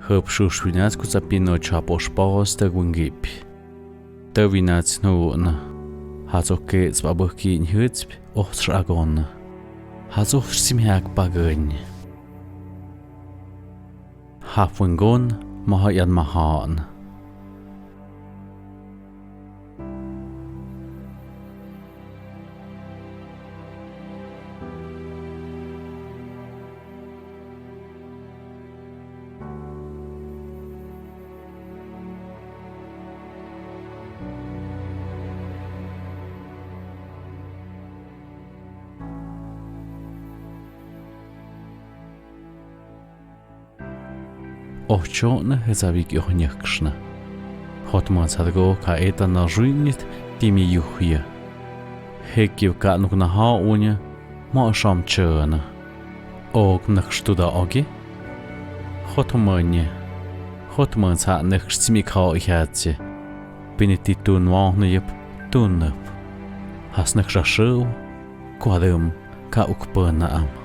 Hub shushwinats kutsapino chapos pagos de wingip. De winats nuuna. Hazoke zwabuki nhutsp ochragon. Hazoch simhak bagön. Hafwingon mahayan mahan. Ochchona hezavik yohnyakshna. Hotman sadgo ka eta na ruinit timi yuhya. Hekiv ka nuk na ha unya ma sham chana. Og nakshtuda ogi. Hotman sa nakshtsimi ka ihatsi. Binititun wahnayip tunnap. Has nakshashu kwadum ka ukpana am.